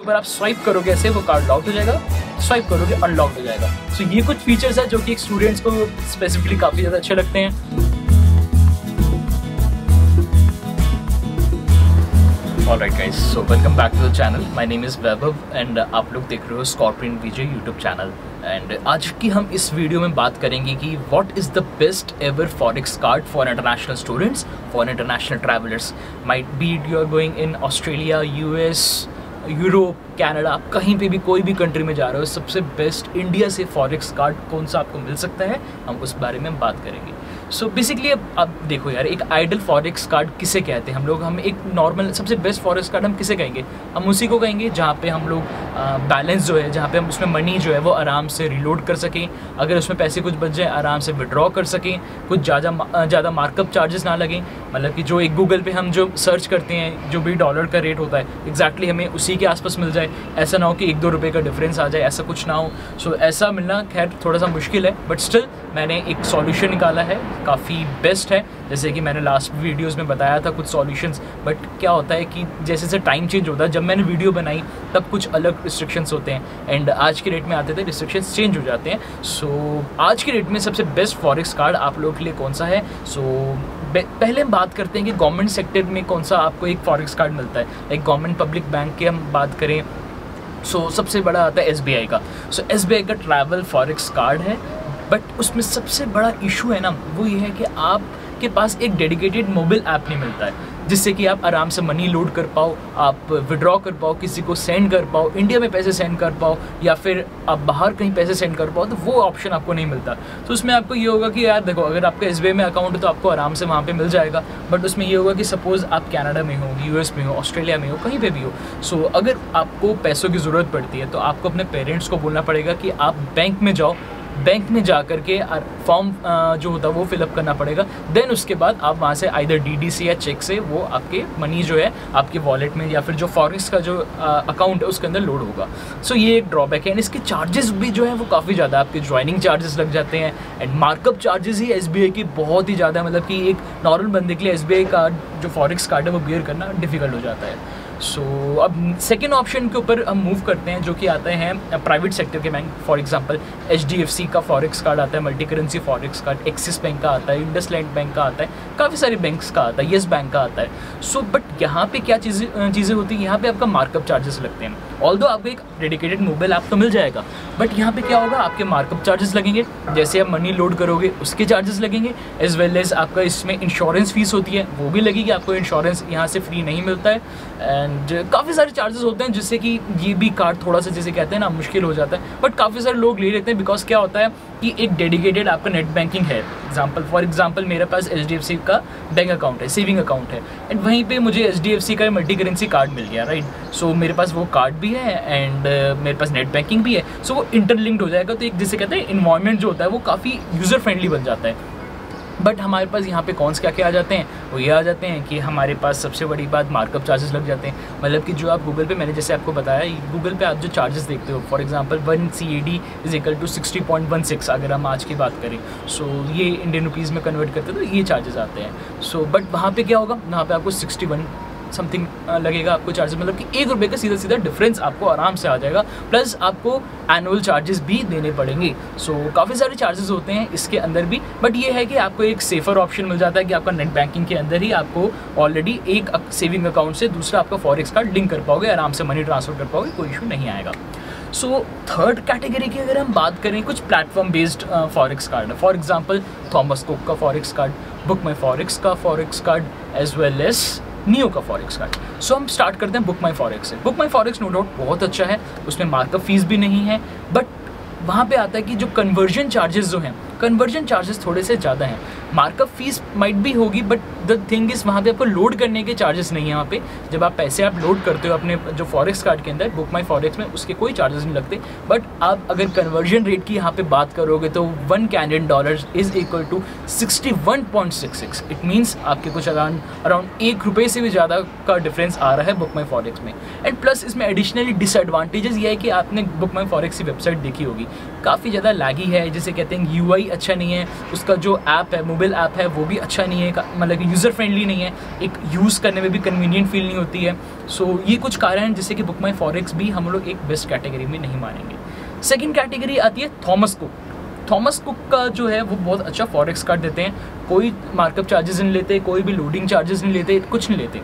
अगर आप स्वाइप करोगे ऐसे वो कार्ड लॉक हो जाएगा, स्वाइप करोगे अनलॉक हो जाएगा। सो ये कुछ फीचर्स है जो कि एक स्टूडेंट्स को स्पेसिफिकली काफ़ी ज़्यादा अच्छे लगते हैं। Alright guys, so welcome back to the channel. My name is Vaibhav and आप लोग देख रहे हो Scorpion VJ YouTube channel. And आज की हम इस वीडियो में बात करेंगे कि what is the best ever forex card for international students, for international travellers. Might be you are going in Australia, US, Europe, Canada, आप कहीं पे भी कोई भी कंट्री में जा रहे हो, सबसे बेस्ट इंडिया से फॉरेक्स कार्ड कौन सा आपको मिल सकता है, हम उस बारे में बात करेंगे। सो बेसिकली अब देखो यार, एक आइडल फॉरेक्स कार्ड किसे कहते हैं हम एक नॉर्मल सबसे बेस्ट फॉरेक्स कार्ड हम किसे कहेंगे? हम उसी को कहेंगे जहाँ पे हम लोग बैलेंस जो है, जहाँ पे हम उसमें मनी जो है वो आराम से रिलोड कर सकें, अगर उसमें पैसे कुछ बच जाए आराम से विड्रॉ कर सकें, कुछ ज़्यादा मार्कअप चार्जेस ना लगें। मतलब कि जो एक गूगल पे हम जो सर्च करते हैं, जो भी डॉलर का रेट होता है एग्जैक्टली हमें उसी के आसपास मिल जाए, ऐसा ना हो कि 1-2 रुपये का डिफरेंस आ जाए, ऐसा कुछ ना हो। सो ऐसा मिलना खैर थोड़ा सा मुश्किल है, बट स्टिल मैंने एक सॉल्यूशन निकाला है, काफ़ी बेस्ट है। जैसे कि मैंने लास्ट वीडियोस में बताया था कुछ सॉल्यूशंस, बट क्या होता है कि जैसे जैसे टाइम चेंज होता है, जब मैंने वीडियो बनाई तब कुछ अलग रिस्ट्रिक्शंस होते हैं एंड आज के डेट में आते थे रिस्ट्रिक्शंस चेंज हो जाते हैं। सो आज के डेट में सबसे बेस्ट फॉरेक्स कार्ड आप लोगों के लिए कौन सा है? सो पहले हम बात करते हैं कि गवर्नमेंट सेक्टर में कौन सा आपको एक फॉरेक्स कार्ड मिलता है। एक गवर्नमेंट पब्लिक बैंक की हम बात करें, सो सबसे बड़ा आता है SBI का। सो SBI का ट्रैवल फॉरेक्स कार्ड है, बट उसमें सबसे बड़ा इशू है ना, वो ये है कि आपके पास एक डेडिकेटेड मोबाइल ऐप नहीं मिलता है जिससे कि आप आराम से मनी लोड कर पाओ, आप विड्रॉ कर पाओ, किसी को सेंड कर पाओ, इंडिया में पैसे सेंड कर पाओ, या फिर आप बाहर कहीं पैसे सेंड कर पाओ, तो वो ऑप्शन आपको नहीं मिलता। तो उसमें आपको ये होगा कि यार देखो, अगर आपका SBI में अकाउंट है तो आपको आराम से वहाँ पे मिल जाएगा, बट उसमें ये होगा कि सपोज़ आप कनाडा में हो, US में हो, ऑस्ट्रेलिया में हो, कहीं पर भी हो। सो अगर आपको पैसों की ज़रूरत पड़ती है तो आपको अपने पेरेंट्स को बोलना पड़ेगा कि आप बैंक में जाओ, बैंक में जा कर के फॉर्म जो होता है वो फिलअप करना पड़ेगा। देन उसके बाद आप वहाँ से आइदर DD से या चेक से वो आपके मनी जो है आपके वॉलेट में या फिर जो फॉरेक्स का जो अकाउंट है उसके अंदर लोड होगा। सो ये एक ड्रॉबैक है। एंड इसके चार्जेस भी जो है वो काफ़ी ज़्यादा, आपके ज्वाइनिंग चार्जेस लग जाते हैं and markup charges he SBI की बहुत ही ज़्यादा, मतलब कि एक नॉर्मल बंदे के लिए SBI कार्ड जो फॉरेक्स कार्ड है वो बियर करना डिफ़िकल्ट हो जाता है। सो अब सेकेंड ऑप्शन के ऊपर हम मूव करते हैं, जो कि आते हैं प्राइवेट सेक्टर के बैंक। फॉर एग्जांपल HDFC का फॉरेक्स कार्ड आता है, multi currency forex card, axis bank का आता है, इंडसलैंड बैंक का आता है, काफ़ी सारे बैंक्स का आता है, येस बैंक का आता है। सो बट यहाँ पे क्या चीज़ें होती हैं, यहाँ पे आपका मार्कअप चार्जेस लगते हैं। ऑल्दो आपको एक डेडिकेटेड मोबाइल ऐप तो मिल जाएगा, बट यहाँ पे क्या होगा, आपके मार्कअप चार्जेस लगेंगे, जैसे आप मनी लोड करोगे उसके चार्जेस लगेंगे, एज वेल एज आपका इसमें इंश्योरेंस फीस होती है वो भी लगेगी। आपको इंश्योरेंस यहाँ से फ्री नहीं मिलता है एंड काफ़ी सारे चार्जेस होते हैं, जिससे कि ये भी कार्ड थोड़ा सा जैसे कहते हैं ना मुश्किल हो जाता है, बट काफ़ी सारे लोग ले लेते हैं। बिकॉज क्या होता है कि एक डेडिकेटेड आपका नेट बैंकिंग है। फॉर एग्जांपल मेरे पास HDFC का बैंक अकाउंट है, सेविंग अकाउंट है, एंड वहीं पे मुझे HDFC का मल्टी करेंसी कार्ड मिल गया, राइट। सो मेरे पास वो कार्ड भी है एंड मेरे पास नेट बैंकिंग भी है। सो वो इंटरलिंक्ड हो जाएगा, तो एक जिसे कहते हैं इन्वायरमेंट जो होता है वो काफ़ी यूज़र फ्रेंडली बन जाता है। बट हमारे पास यहाँ पे कौन से क्या आ जाते हैं, वो ये आ जाते हैं कि हमारे पास सबसे बड़ी बात मार्कअप चार्जेस लग जाते हैं। मतलब कि जो आप गूगल पे, मैंने जैसे आपको बताया, गूगल पे आप जो चार्जेस देखते हो, for example 1 CAD is equal to 60.16 अगर हम आज की बात करें। सो ये इंडियन रुपीज़ में कन्वर्ट करते हैं तो ये चार्जेस आते हैं। सो बट वहाँ पे क्या होगा, वहाँ पे आपको 61 समथिंग लगेगा आपको चार्जेस, मतलब कि 1 रुपये का सीधा डिफरेंस आपको आराम से आ जाएगा, प्लस आपको एनुअल चार्जेस भी देने पड़ेंगे। सो काफ़ी सारे चार्जेस होते हैं इसके अंदर भी, बट ये है कि आपको एक सेफ़र ऑप्शन मिल जाता है कि आपका नेट बैंकिंग के अंदर ही आपको ऑलरेडी एक सेविंग अकाउंट से दूसरा आपका फॉरेक्स कार्ड लिंक कर पाओगे, आराम से मनी ट्रांसफ़र कर पाओगे, कोई इशू नहीं आएगा। सो थर्ड कैटेगरी की अगर हम बात करें, कुछ प्लेटफॉर्म बेस्ड फॉरेक्स कार्ड है। फॉर एग्जांपल थॉमस कुक का forex card, Book My Forex का forex card, as well as Neo का फॉरेक्स कार्ड। सो हम स्टार्ट करते हैं बुक माई फॉरेक्स से। Book My Forex no doubt बहुत अच्छा है, उसमें मार्कअप फीस भी नहीं है, बट वहाँ पे आता है कि जो कन्वर्जन चार्जेस जो हैं, कन्वर्जन चार्जेस थोड़े से ज़्यादा हैं। मार्कअप फीस माइट भी होगी, बट द थिंग इज़ वहाँ पे आपको लोड करने के चार्जेस नहीं है। वहाँ पे जब आप पैसे आप लोड करते हो अपने जो फॉरेक्स कार्ड के अंदर, बुक माई फॉरेक्स में, उसके कोई चार्जेस नहीं लगते। बट आप अगर कन्वर्जन रेट की यहाँ पे बात करोगे तो $1 Canadian is equal to 61.66। It means आपके कुछ अराउंड 1 रुपये से भी ज़्यादा का डिफरेंस आ रहा है बुक माई फॉरेक्स में। एंड प्लस इसमें एडिशनली डिसएडवांटेजेस ये है कि आपने बुक माई फॉरेक्स की वेबसाइट देखी होगी, काफ़ी ज़्यादा लैगी है, जिसे कहते हैं UI अच्छा नहीं है, उसका जो ऐप है, मोबाइल मोबाइल ऐप है वो भी अच्छा नहीं है, मतलब कि यूज़र फ्रेंडली नहीं है, एक यूज़ करने में भी कन्वीनियंट फील नहीं होती है। सो ये कुछ कारण हैं जिससे कि बुक माई फॉरेक्स भी हम लोग एक बेस्ट कैटेगरी में नहीं मानेंगे। सेकेंड कैटेगरी आती है थॉमस कुक। थॉमस कुक का जो है वो बहुत अच्छा फॉरेक्स कार्ड देते हैं, कोई मार्कअप चार्जेस नहीं लेते, कोई भी लोडिंग चार्जेस नहीं लेते, कुछ नहीं लेते।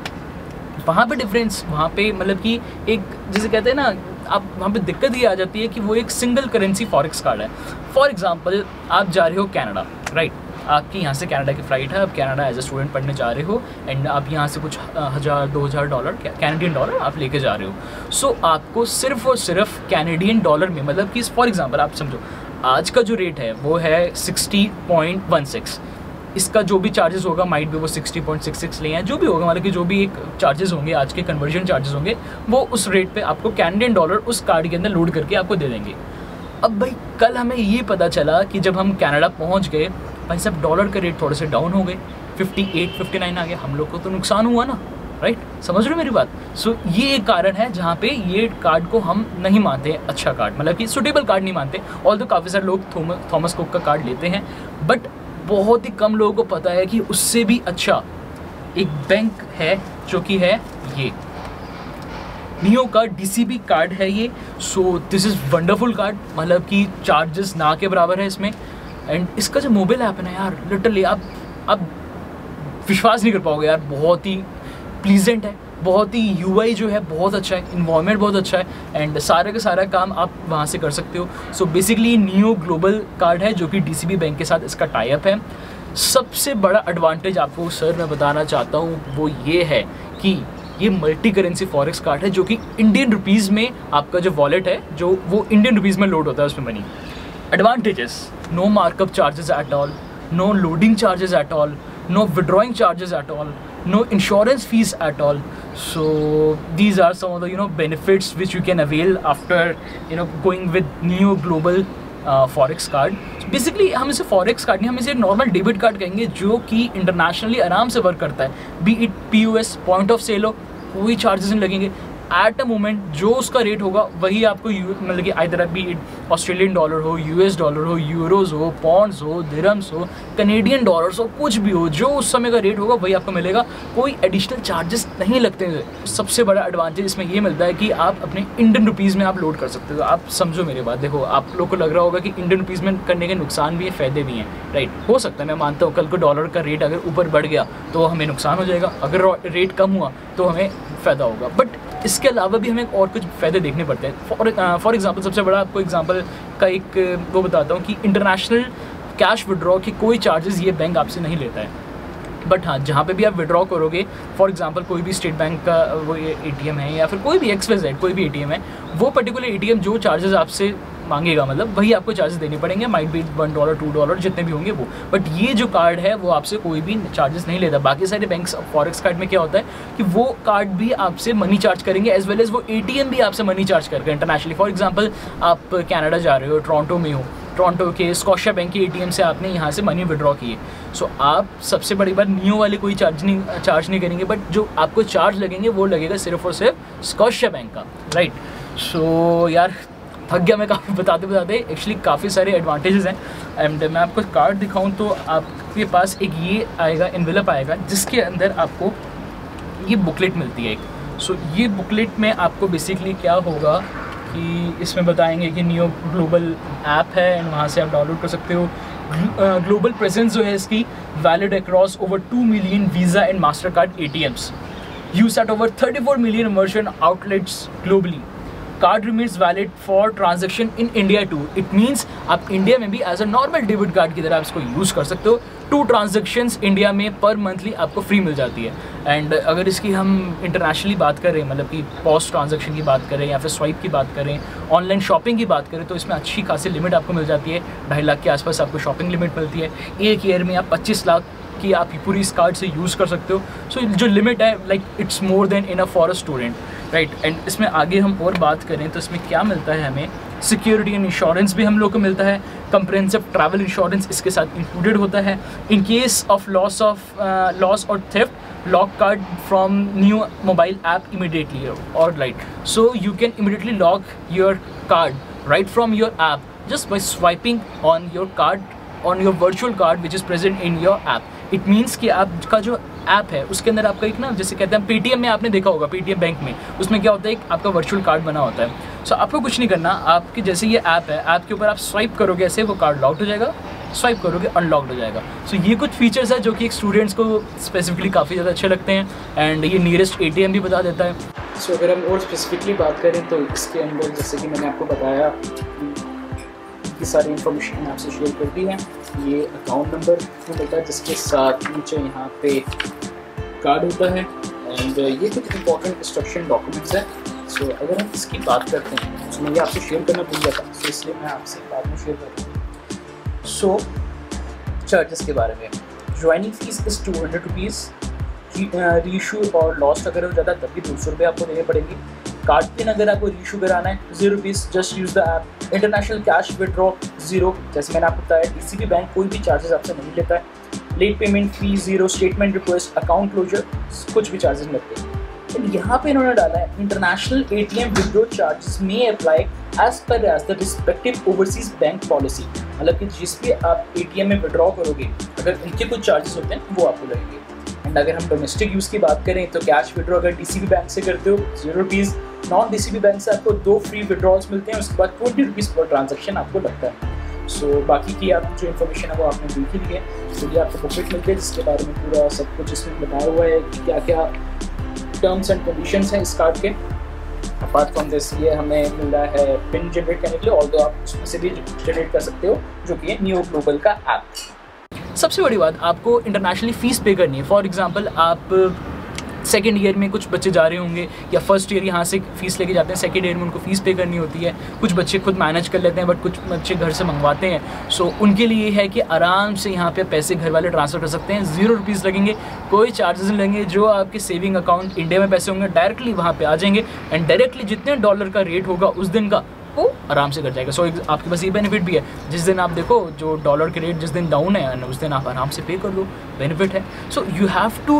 वहाँ पे डिफरेंस, वहाँ पे मतलब कि एक जिसे कहते हैं ना, आप वहाँ पे दिक्कत ये आ जाती है कि वो एक सिंगल करेंसी फॉरेक्स कार्ड है। फॉर एग्जांपल आप जा रहे हो कनाडा, राइट, आपकी यहाँ से कनाडा की फ़्लाइट है, आप कनाडा एज ए स्टूडेंट पढ़ने जा रहे हो एंड आप यहाँ से कुछ $1000-2000 कैनेडियन डॉलर आप लेके जा रहे हो। सो आपको सिर्फ और सिर्फ कैनेडियन डॉलर में, मतलब कि फॉर एग्जांपल आप समझो आज का जो रेट है वो है 60.16, इसका जो भी चार्जेस होगा माइट भी वो 60.66 ले हैं, जो भी होगा, मतलब कि जो भी एक चार्जेस होंगे आज के कन्वर्जन चार्जेस होंगे वो उस रेट पे आपको कैनेडियन डॉलर उस कार्ड के अंदर लोड करके आपको दे देंगे। अब भाई कल हमें ये पता चला कि जब हम कनाडा पहुंच गए, भाई साहब डॉलर के रेट थोड़े से डाउन हो गए, 58-59 आ गया, हम लोग को तो नुकसान हुआ ना, राइट, समझ रहे हो मेरी बात। सो ये एक कारण है जहाँ पे ये कार्ड को हम नहीं मानते अच्छा कार्ड, मतलब कि सुटेबल कार्ड नहीं मानते। ऑल्दो काफ़ी सारे लोग थॉमस कुक का कार्ड लेते हैं, बट बहुत ही कम लोगों को पता है कि उससे भी अच्छा एक बैंक है जो कि है ये नियो का DCB कार्ड है ये। सो दिस इज़ वंडरफुल कार्ड, मतलब कि चार्जेस ना के बराबर है इसमें। एंड इसका जो मोबाइल ऐप है ना यार, लिटरली आप विश्वास नहीं कर पाओगे यार, बहुत ही प्लीजेंट है, बहुत ही UI जो है बहुत अच्छा है, इन्वायरमेंट बहुत अच्छा है एंड सारे का सारा काम आप वहाँ से कर सकते हो। So basically neo global card है जो कि DCB बैंक के साथ इसका टाई अप है। सबसे बड़ा एडवांटेज आपको सर मैं बताना चाहता हूँ वो ये है कि ये मल्टी करेंसी फॉरेक्स कार्ड है जो कि इंडियन रुपीज़ में आपका जो वॉलेट है जो वो इंडियन रुपीज़ में लोड होता है उसमें money. Advantages, no markup charges at all, no loading charges at all, no withdrawing charges at all, no insurance fees at all. So these are some of the benefits which you can avail after going with Neo Global Forex card. So basically हम इसे Forex card नहीं, हम इसे normal debit card कहेंगे जो कि internationally आराम से वर्क करता है। Be it POS point of sale हो, कोई चार्जेस नहीं लगेंगे। एट अ मोमेंट जो उसका रेट होगा वही आपको मतलब कि either B it Australian dollar हो, US डॉलर हो, यूरोज हो, पॉन्ड्स हो, दिरहम्स हो, कैनेडियन डॉलर्स हो, कुछ भी हो, जो उस समय का रेट होगा वही आपको मिलेगा, कोई एडिशनल चार्जेस नहीं लगते हैं। सबसे बड़ा एडवांटेज इसमें ये मिलता है कि आप अपने इंडियन रुपीज़ में आप लोड कर सकते हो। आप समझो मेरी बात, देखो आप लोग को लग रहा होगा कि इंडियन रुपीज़ में करने के नुकसान भी है, फ़ायदे भी हैं, राइट, हो सकता है, मैं मानता हूँ कल को डॉलर का रेट अगर ऊपर बढ़ गया तो हमें नुकसान हो जाएगा, अगर रेट कम हुआ तो हमें फ़ायदा होगा, बट इसके अलावा भी हमें और कुछ फ़ायदे देखने पड़ते हैं। फॉर एग्जांपल सबसे बड़ा आपको एग्जांपल का एक वो बताता हूँ कि इंटरनेशनल कैश विड्रॉ के कोई चार्जेस ये बैंक आपसे नहीं लेता है, बट हाँ जहाँ पे भी आप विड्रॉ करोगे, फॉर एग्जांपल कोई भी स्टेट बैंक का वो ATM है या फिर कोई भी XYZ कोई भी ATM है, वो पर्टिकुलर ATM जो चार्जेस आपसे मांगेगा मतलब वही आपको चार्जेस देने पड़ेंगे, माइट बी $1 $2 जितने भी होंगे वो, बट ये जो कार्ड है वो आपसे कोई भी चार्जेस नहीं लेता। बाकी सारे बैंक्स फॉरेक्स कार्ड में क्या होता है कि वो कार्ड भी आपसे मनी चार्ज करेंगे एज वेल एज वो ATM भी आपसे मनी चार्ज करेगा इंटरनेशनली। फॉर एग्जांपल आप कनाडा जा रहे हो, टोरंटो में हो, टोरंटो के स्कॉशिया बैंक के ATM से आपने यहाँ से मनी विड्रॉ किए, सो आप सबसे बड़ी बात नियो वाले कोई चार्ज नहीं करेंगे, बट जो आपको चार्ज लगेंगे वो लगेगा सिर्फ और सिर्फ स्कॉशिया बैंक का, राइट। सो यार थक गया मैं काफ़ी बताते एक्चुअली काफ़ी सारे एडवांटेजेस हैं। एंड मैं आपको कार्ड दिखाऊं तो आपके पास एक ये आएगा, एनवेलप आएगा जिसके अंदर आपको ये बुकलेट मिलती है एक। सो ये बुकलेट में आपको बेसिकली क्या होगा कि इसमें बताएंगे कि नियो ग्लोबल ऐप है एंड वहाँ से आप डाउनलोड कर सकते हो। ग्लोबल प्रेजेंस जो है इसकी valid across over 2 million Visa and Master card ATMs used at over 34 million merchant outlets globally. Card remains valid for transaction in India too. It means आप इंडिया में भी as a normal debit card की तरह आप इसको use कर सकते हो। 2 ट्रांजेक्शन्स इंडिया में पर मंथली आपको फ्री मिल जाती है। एंड अगर इसकी हम इंटरनेशनली बात करें, मतलब कि पोस्ट ट्रांजेक्शन की बात करें या फिर स्वाइप की बात करें, ऑनलाइन शॉपिंग की बात करें, तो इसमें अच्छी खासी लिमिट आपको मिल जाती है। 2.5 लाख के आसपास आपको शॉपिंग लिमिट मिलती है। एक ईयर में आप 25 लाख कि आप पूरी इस कार्ड से यूज़ कर सकते हो। सो जो लिमिट है like it's more than enough for a student, right. And इसमें आगे हम और बात करें तो इसमें क्या मिलता है हमें, सिक्योरिटी एंड इंश्योरेंस भी हम लोग को मिलता है। कंप्रिहेंसिव ट्रैवल इंश्योरेंस इसके साथ इंक्लूडेड होता है। इन केस ऑफ लॉस और theft, lock card from new mobile app immediately और right, so you can immediately lock your card right from your app just by swiping on your card on your virtual card which is present in your app. It means कि आपका जो app है उसके अंदर आपका एक ना, जैसे कहते हैं पेटीएम में आपने देखा होगा, पेटीएम बैंक में उसमें क्या होता है, आपका वर्चुअल कार्ड बना होता है। सो आपको कुछ नहीं करना, आपके जैसे ये ऐप है, ऐप के ऊपर आप स्वाइप करोगे ऐसे, वो कार्ड लॉक्ड हो जाएगा, स्वाइप करोगे अनलॉक्ड हो जाएगा। सो ये कुछ फीचर्स है जो कि स्टूडेंट्स को स्पेसिफिकली काफ़ी ज़्यादा अच्छे लगते हैं, एंड ये नियरेस्ट ATM भी बता देता है। सो अगर हम और स्पेसिफिकली बात करें तो इसके अंदर जैसे कि मैंने आपको बताया कि सारी इंफॉर्मेशन मैंने आपसे शेयर कर दी है। ये अकाउंट नंबर होता है जिसके साथ नीचे यहाँ पे कार्ड होता है, एंड ये कुछ इंपॉर्टेंट इंस्ट्रक्शन डॉक्यूमेंट्स है। सो अगर हम इसकी बात करते हैं तो मैं ये आपसे शेयर करना भूल गया था, सो इसलिए मैं आपसे बाद में शेयर कर रहा हूँ। सो चार्जेस के बारे में, joining fees is 200 rupees, reissue और लॉस्ट अगर हो जाता है तब भी 200 रुपये आपको देने पड़ेंगे। कार्ड पिन अगर आपको रीइशू कराना है 0 rupees, just use the app. International cash withdraw 0, जैसे मैंने आपको बताया DCB बैंक कोई भी चार्जेस आपसे नहीं लेता है। Late payment fee 0, statement request, account closure कुछ भी चार्जेस नहीं लगते। एंड यहाँ पे इन्होंने डाला है इंटरनेशनल ATM विड्रॉ चार्जेस में apply as per as the respective overseas bank policy, मतलब कि जिस भी आप ATM में विड्रॉ करोगे अगर उनके कुछ चार्जेस होते हैं वो आपको लगेंगे। एंड अगर हम डोमेस्टिक यूज़ की बात करें तो कैश विड्रॉ अगर DCB बैंक से करते हो 0 रुपीज़, नॉन DCB बैंक से आपको 2 फ्री विड्रॉल्स मिलते हैं, उसके बाद 20 रुपीज़ पर ट्रांजेक्शन आपको लगता है। सो बाकी की आप जो इन्फॉर्मेशन है वो आपने देख ही ली है। तो ये आपको बुकलेट मिलती है जिसके बारे में पूरा सब कुछ इसमें बताया हुआ है कि क्या क्या टर्म्स एंड कंडीशंस हैं इस कार्ड के। अपार्ट फ्रॉम दिस ये हमें मिल रहा है पिन जनरेट करने के लिए, ऑल्दो आप उसमें से भी जनरेट कर सकते हो, जो कि है नियो ग्लोबल का ऐप। सबसे बड़ी बात, आपको इंटरनेशनली फ़ीस पे करनी है। फॉर एग्जांपल आप सेकेंड ईयर में कुछ बच्चे जा रहे होंगे या फर्स्ट ईयर यहाँ से फ़ीस लेके जाते हैं, सेकेंड ईयर में उनको फ़ीस पे करनी होती है। कुछ बच्चे खुद मैनेज कर लेते हैं बट कुछ बच्चे घर से मंगवाते हैं। सो उनके लिए है कि आराम से यहाँ पे पैसे घर वाले ट्रांसफ़र कर सकते हैं, 0 रुपीज़ लगेंगे, कोई चार्जेस नहीं लगेंगे। जो आपके सेविंग अकाउंट इंडिया में पैसे होंगे डायरेक्टली वहाँ पर आ जाएंगे, एंड डायरेक्टली जितने डॉलर का रेट होगा उस दिन का वो आराम से कर जाएगा। सो आपके पास ये बेनिफिट भी है, जिस दिन आप देखो जो डॉलर के रेट जिस दिन डाउन है उस दिन आप आराम से पे कर दो, बेनिफिट है। सो यू हैव टू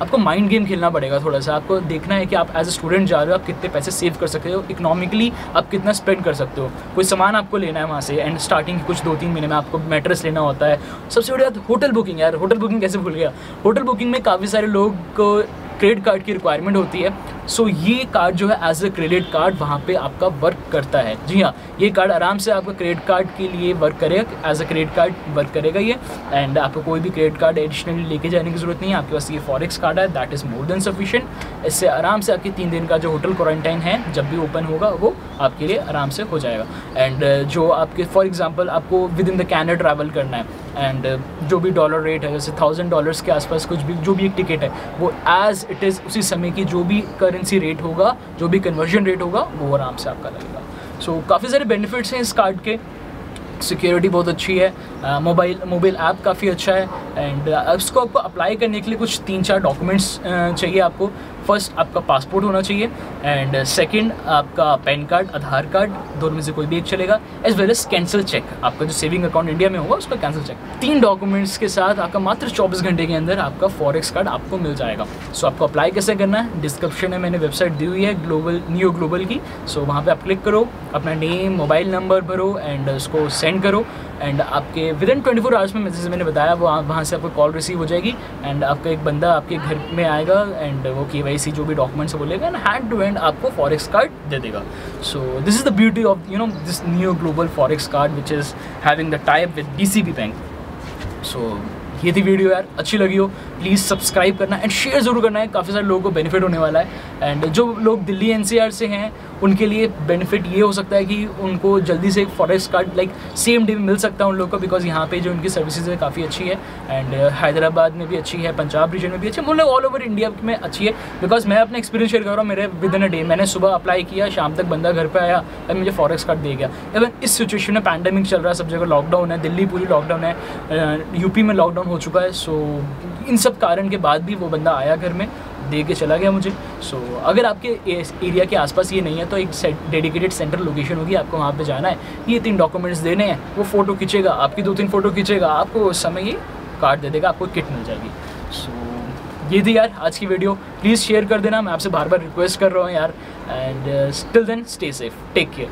आपको माइंड गेम खेलना पड़ेगा थोड़ा सा। आपको देखना है कि आप एज ए स्टूडेंट जा रहे हो, आप कितने पैसे सेव कर सकते हो, इकोनॉमिकली आप कितना स्पेंड कर सकते हो। कोई सामान आपको लेना है वहाँ से, एंड स्टार्टिंग कुछ 2-3 महीने में आपको मैट्रेस लेना होता है। सबसे बड़ी बात होटल बुकिंग, यार होटल बुकिंग कैसे भूल गया। होटल बुकिंग में काफ़ी सारे लोग को क्रेडिट कार्ड की रिक्वायरमेंट होती है। सो ये कार्ड जो है एज ए क्रेडिट कार्ड वहाँ पे आपका वर्क करता है। जी हाँ, ये कार्ड आराम से आपका क्रेडिट कार्ड के लिए वर्क करेगा, as a credit card work करेगा ये। एंड आपको कोई भी क्रेडिट कार्ड एडिशनली लेके जाने की ज़रूरत नहीं है, आपके पास ये फॉरेक्स कार्ड है, that is more than sufficient. इससे आराम से आपके 3 दिन का जो होटल क्वारंटाइन है जब भी ओपन होगा वो आपके लिए आराम से हो जाएगा। एंड जो आपके फॉर एग्जांपल आपको with in the Canada travel करना है, एंड जो भी डॉलर रेट है जैसे $1000 के आसपास कुछ भी जो भी एक टिकट है वो एज़ इट इज़ उसी समय की जो भी करेंसी रेट होगा, जो भी कन्वर्जन रेट होगा वो आराम से आपका लगेगा। सो काफ़ी सारे बेनिफिट्स हैं इस कार्ड के। सिक्योरिटी बहुत अच्छी है, मोबाइल ऐप काफ़ी अच्छा है, एंड इसको आपको अप्लाई करने के लिए कुछ 3-4 डॉक्यूमेंट्स चाहिए आपको। फर्स्ट आपका पासपोर्ट होना चाहिए, एंड सेकंड आपका पैन कार्ड, आधार कार्ड, दोनों में से कोई भी एक चलेगा, as well as cancel cheque, आपका जो सेविंग अकाउंट इंडिया में होगा उसका कैंसिल चेक। 3 डॉक्यूमेंट्स के साथ आपका मात्र 24 घंटे के अंदर आपका फॉरेक्स कार्ड आपको मिल जाएगा। सो आपको अप्लाई कैसे करना है, डिस्क्रिप्शन में मैंने वेबसाइट दी हुई है नियो ग्लोबल की। सो वहाँ पर आप क्लिक करो, अपना नेम मोबाइल नंबर भरो एंड उसको सेंड करो, एंड आपके विद इन 24 आवर्स में जैसे मैंने बताया वहाँ से आपको कॉल रिसीव हो जाएगी, एंड आपका एक बंदा आपके घर में आएगा एंड वो KYC जो भी डॉक्यूमेंट्स है बोलेगा, एंड हैंड टू हैंड आपको फॉरेक्स कार्ड दे देगा। So this is the beauty of this neo global forex card which is having the type with DCB bank. So ये थी वीडियो यार, अच्छी लगी हो प्लीज़ सब्सक्राइब करना एंड शेयर ज़रूर करना है, काफ़ी सारे लोगों को बेनिफिट होने वाला है। एंड जो लोग दिल्ली NCR से हैं उनके लिए बेनिफिट ये हो सकता है कि उनको जल्दी से एक फॉरेक्स कार्ड सेम डे में मिल सकता है उन लोगों को, बिकॉज यहाँ पे जो उनकी सर्विसेज है काफ़ी अच्छी है, एंड हैदराबाद में भी अच्छी है, पंजाब रीजन में भी अच्छी है, मतलब ऑल ओवर इंडिया में अच्छी है। बिकॉज मैं अपना एक्सपीरियंस शेयर कर रहा हूँ, मेरे विद इन अ डे मैंने सुबह अप्लाई किया, शाम तक बंदा घर पर आया और मुझे फॉरेक्स कार्ड दे गया। इवन इस सिचुएशन में पैंडेमिक चल रहा है, सब जगह लॉकडाउन है, दिल्ली पूरी लॉकडाउन है, UP में लॉकडाउन हो चुका है। सो इन सब कारण के बाद भी वो बंदा आया घर में, दे के चला गया मुझे। सो अगर आपके एरिया के आसपास ये नहीं है तो एक डेडिकेटेड सेंटर लोकेशन होगी, आपको वहाँ पे जाना है, ये 3 डॉक्यूमेंट्स देने हैं, वो फ़ोटो खींचेगा, आपकी 2-3 फ़ोटो खींचेगा, आपको उस समय ये कार्ड दे देगा, आपको किट मिल जाएगी। सो ये थी यार आज की वीडियो, प्लीज़ शेयर कर देना, मैं आपसे बार बार रिक्वेस्ट कर रहा हूँ यार। And till then stay safe, take care.